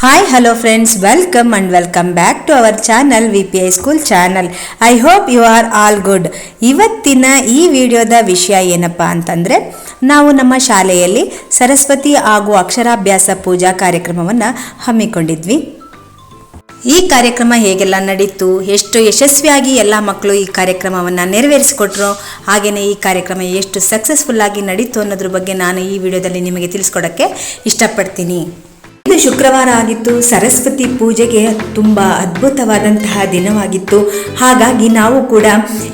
Hi, hello friends, welcome and welcome back to our channel VPI School channel. I hope you are all good. ಇವತ್ತಿನ ಈ ವಿಡಿಯೋದ ವಿಷಯ ಏನಪ್ಪಾ ಅಂತಂದ್ರೆ ನಾವು ನಮ್ಮ ಶಾಲೆಯಲ್ಲಿ ಸರಸ್ವತಿ ಹಾಗೂ ಅಕ್ಷರಾಭ್ಯಾಸ ಪೂಜಾ ಕಾರ್ಯಕ್ರಮವನ್ನು ಹಮ್ಮಿಕೊಂಡಿದ್ವಿ. ಈ ಕಾರ್ಯಕ್ರಮ ಹೇಗೆಲ್ಲ ನಡೀತು, ಎಷ್ಟು ಯಶಸ್ವಿಯಾಗಿ ಎಲ್ಲ ಮಕ್ಕಳು ಈ ಕಾರ್ಯಕ್ರಮವನ್ನು ನೆರವೇರಿಸಿಕೊಟ್ರು, ಹಾಗೆಯೇ ಈ ಕಾರ್ಯಕ್ರಮ ಎಷ್ಟು ಸಕ್ಸಸ್ಫುಲ್ ಆಗಿ ನಡೀತು ಅನ್ನೋದ್ರ ಬಗ್ಗೆ ನಾನು ಈ ವಿಡಿಯೋದಲ್ಲಿ ನಿಮಗೆ ತಿಳಿಸ್ಕೊಡಕ್ಕೆ ಇಷ್ಟಪಡ್ತೀನಿ. ಇದು ಶುಕ್ರವಾರ ಆಗಿತ್ತು. ಸರಸ್ವತಿ ಪೂಜೆಗೆ ತುಂಬ ಅದ್ಭುತವಾದಂತಹ ದಿನವಾಗಿತ್ತು. ಹಾಗಾಗಿ ನಾವು ಕೂಡ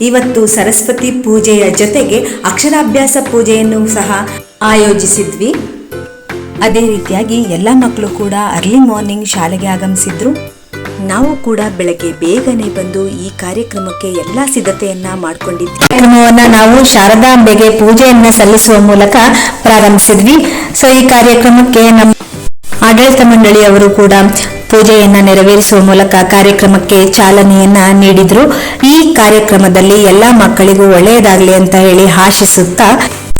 ಇವತ್ತು ಸರಸ್ವತಿ ಪೂಜೆಯ ಜೊತೆಗೆ ಅಕ್ಷರಾಭ್ಯಾಸ ಪೂಜೆಯನ್ನು ಸಹ ಆಯೋಜಿಸಿದ್ವಿ. ಅದೇ ರೀತಿಯಾಗಿ ಎಲ್ಲ ಮಕ್ಕಳು ಕೂಡ ಅರ್ಲಿ ಮಾರ್ನಿಂಗ್ ಶಾಲೆಗೆ ಆಗಮಿಸಿದ್ರು. ನಾವು ಕೂಡ ಬೆಳಗ್ಗೆ ಬೇಗನೆ ಬಂದು ಈ ಕಾರ್ಯಕ್ರಮಕ್ಕೆ ಎಲ್ಲ ಸಿದ್ಧತೆಯನ್ನ ಮಾಡಿಕೊಂಡಿದ್ವಿ. ಕಾರ್ಯಕ್ರಮವನ್ನ ನಾವು ಶಾರದಾಂಬೆಗೆ ಪೂಜೆಯನ್ನ ಸಲ್ಲಿಸುವ ಮೂಲಕ ಪ್ರಾರಂಭಿಸಿದ್ವಿ. ಸೊ ಈ ಕಾರ್ಯಕ್ರಮಕ್ಕೆ ನಮ್ಮ ಆಡಳಿತ ಮಂಡಳಿಯವರು ಕೂಡ ಪೂಜೆಯನ್ನ ನೆರವೇರಿಸುವ ಮೂಲಕ ಕಾರ್ಯಕ್ರಮಕ್ಕೆ ಚಾಲನೆಯನ್ನ ನೀಡಿದ್ರು. ಈ ಕಾರ್ಯಕ್ರಮದಲ್ಲಿ ಎಲ್ಲಾ ಮಕ್ಕಳಿಗೂ ಒಳ್ಳೆಯದಾಗಲಿ ಅಂತ ಹೇಳಿ ಆಶಿಸುತ್ತಾ,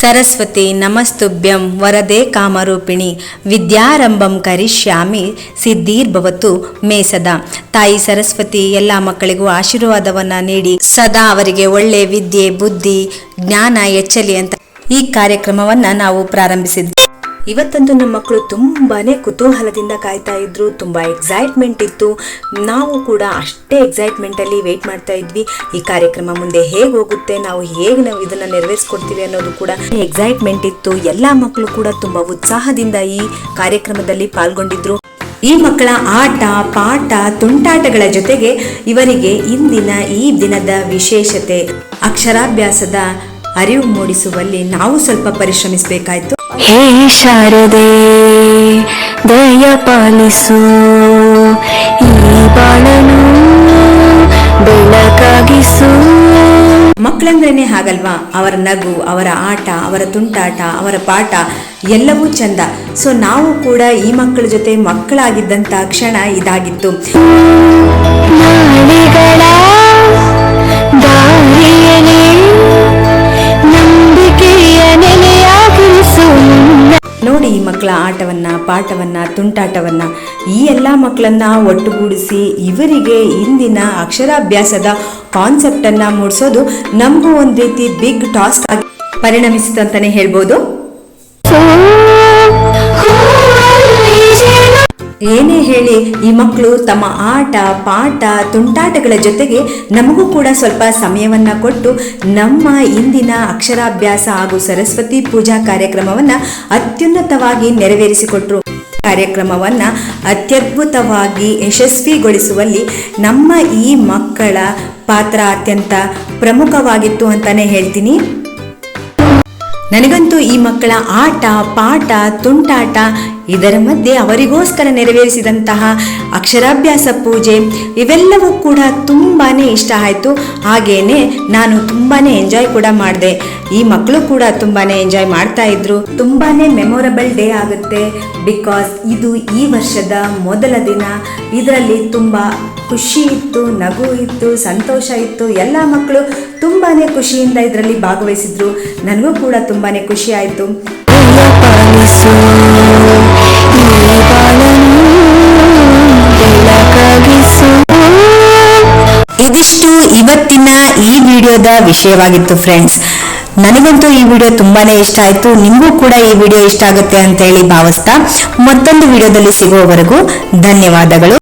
ಸರಸ್ವತಿ ನಮಸ್ತುಭ್ಯಂ ವರದೆ ಕಾಮರೂಪಿಣಿ ವಿದ್ಯಾರಂಭಂ ಕರಿಷ್ಯಾಮಿ ಸಿದ್ಧಿರ್ಭವತು ಮೇ ಸದಾ. ತಾಯಿ ಸರಸ್ವತಿ ಎಲ್ಲ ಮಕ್ಕಳಿಗೂ ಆಶೀರ್ವಾದವನ್ನ ನೀಡಿ ಸದಾ ಅವರಿಗೆ ಒಳ್ಳೆ ವಿದ್ಯೆ ಬುದ್ಧಿ ಜ್ಞಾನ ಹೆಚ್ಚಲಿ ಅಂತ ಈ ಕಾರ್ಯಕ್ರಮವನ್ನ ನಾವು ಪ್ರಾರಂಭಿಸಿದ್ವಿ. ಇವತ್ತಂತೂ ನಮ್ಮ ಮಕ್ಕಳು ತುಂಬಾನೇ ಕುತೂಹಲದಿಂದ ಕಾಯ್ತಾ ಇದ್ರು. ತುಂಬಾ ಎಕ್ಸೈಟ್ಮೆಂಟ್ ಇತ್ತು. ನಾವು ಕೂಡ ಅಷ್ಟೇ ಎಕ್ಸೈಟ್ಮೆಂಟ್ ಅಲ್ಲಿ ವೇಟ್ ಮಾಡ್ತಾ ಇದ್ವಿ. ಈ ಕಾರ್ಯಕ್ರಮ ಮುಂದೆ ಹೇಗೆ ಹೋಗುತ್ತೆ, ನಾವು ಇದನ್ನ ನೆರವೇರಿಸ್ಕೊಡ್ತೀವಿ ಅನ್ನೋದು ಕೂಡ ಎಕ್ಸೈಟ್ಮೆಂಟ್ ಇತ್ತು. ಎಲ್ಲಾ ಮಕ್ಕಳು ಕೂಡ ತುಂಬಾ ಉತ್ಸಾಹದಿಂದ ಈ ಕಾರ್ಯಕ್ರಮದಲ್ಲಿ ಪಾಲ್ಗೊಂಡಿದ್ರು. ಈ ಮಕ್ಕಳ ಆಟ ಪಾಠ ತುಂಟಾಟಗಳ ಜೊತೆಗೆ ಇವರಿಗೆ ಇಂದಿನ ಈ ದಿನದ ವಿಶೇಷತೆ ಅಕ್ಷರಾಭ್ಯಾಸದ ಅರಿವು ಮೂಡಿಸುವಲ್ಲಿ ನಾವು ಸ್ವಲ್ಪ ಪರಿಶ್ರಮಿಸಬೇಕಾಯ್ತು. ಹೇ ಶಾರದೆ ದಯ ಪಾಲಿಸು, ಈ ಬಾಳನು ಬೆಳಕಾಗಿಸು. ಮಕ್ಕಳಂದ್ರೇನೆ ಹಾಗಲ್ವಾ, ಅವರ ನಗು, ಅವರ ಆಟ, ಅವರ ತುಂಟಾಟ, ಅವರ ಪಾಠ ಎಲ್ಲವೂ ಚಂದ. ಸೊ ನಾವು ಕೂಡ ಈ ಮಕ್ಕಳ ಜೊತೆ ಮಕ್ಕಳಾಗಿದ್ದಂತ ಕ್ಷಣ ಇದಾಗಿತ್ತು. ನೋಡಿ ಈ ಮಕ್ಕಳ ಆಟವನ್ನ ಪಾಠವನ್ನ ತುಂಟಾಟವನ್ನ ಈ ಎಲ್ಲ ಮಕ್ಕಳನ್ನ ಒಟ್ಟುಗೂಡಿಸಿ ಇವರಿಗೆ ಇಂದಿನ ಅಕ್ಷರಾಭ್ಯಾಸದ ಕಾನ್ಸೆಪ್ಟ್ ಅನ್ನ ಮೂಡಿಸೋದು ನಮಗೂ ಒಂದ್ ರೀತಿ ಬಿಗ್ ಟಾಸ್ಕ್ ಆಗಿ ಪರಿಣಮಿಸಿದಂತಾನೆ ಹೇಳ್ಬೋದು. ಏನೇ ಹೇಳಿ ಈ ಮಕ್ಕಳು ತಮ್ಮ ಆಟ ಪಾಠ ತುಂಟಾಟಗಳ ಜೊತೆಗೆ ನಮಗೂ ಕೂಡ ಸ್ವಲ್ಪ ಸಮಯವನ್ನ ಕೊಟ್ಟು ನಮ್ಮ ಇಂದಿನ ಅಕ್ಷರಾಭ್ಯಾಸ ಹಾಗೂ ಸರಸ್ವತಿ ಪೂಜಾ ಕಾರ್ಯಕ್ರಮವನ್ನ ಅತ್ಯುನ್ನತವಾಗಿ ನೆರವೇರಿಸಿಕೊಟ್ರು. ಕಾರ್ಯಕ್ರಮವನ್ನ ಅತ್ಯದ್ಭುತವಾಗಿ ಯಶಸ್ವಿಗೊಳಿಸುವಲ್ಲಿ ನಮ್ಮ ಈ ಮಕ್ಕಳ ಪಾತ್ರ ಅತ್ಯಂತ ಪ್ರಮುಖವಾಗಿತ್ತು ಅಂತಾನೆ ಹೇಳ್ತೀನಿ. ನನಗಂತೂ ಈ ಮಕ್ಕಳ ಆಟ ಪಾಠ ತುಂಟಾಟ ಇದರ ಮಧ್ಯೆ ಅವರಿಗೋಸ್ಕರ ನೆರವೇರಿಸಿದಂತಹ ಅಕ್ಷರಾಭ್ಯಾಸ ಪೂಜೆ ಇವೆಲ್ಲವೂ ಕೂಡ ತುಂಬಾನೇ ಇಷ್ಟ ಆಯಿತು. ಹಾಗೇನೆ ನಾನು ತುಂಬಾನೇ ಎಂಜಾಯ್ ಕೂಡ ಮಾಡಿದೆ. ಈ ಮಕ್ಕಳು ಕೂಡ ತುಂಬಾನೇ ಎಂಜಾಯ್ ಮಾಡ್ತಾ ಇದ್ರು. ತುಂಬಾನೇ ಮೆಮೊರಬಲ್ ಡೇ ಆಗುತ್ತೆ. ಬಿಕಾಸ್ ಇದು ಈ ವರ್ಷದ ಮೊದಲ ದಿನ. ಇದರಲ್ಲಿ ತುಂಬಾ ಖುಷಿ ಇತ್ತು, ನಗು ಇತ್ತು, ಸಂತೋಷ ಇತ್ತು. ಎಲ್ಲ ಮಕ್ಕಳು ತುಂಬಾನೇ ಖುಷಿಯಿಂದ ಇದರಲ್ಲಿ ಭಾಗವಹಿಸಿದ್ರು. ನನಗೂ ಕೂಡ ತುಂಬಾನೇ ಖುಷಿ ಆಯಿತು. ಇದಿಷ್ಟು ಇವತ್ತಿನ ಈ ವಿಡಿಯೋದ ವಿಷಯವಾಗಿತ್ತು ಫ್ರೆಂಡ್ಸ್. ನನಗಂತೂ ಈ ವಿಡಿಯೋ ತುಂಬಾನೇ ಇಷ್ಟ ಆಯ್ತು. ನಿಮಗೂ ಕೂಡ ಈ ವಿಡಿಯೋ ಇಷ್ಟ ಆಗುತ್ತೆ ಅಂತ ಹೇಳಿ ಭಾವಿಸ್ತಾ ಮತ್ತೊಂದು ವಿಡಿಯೋದಲ್ಲಿ ಸಿಗುವವರೆಗೂ ಧನ್ಯವಾದಗಳು.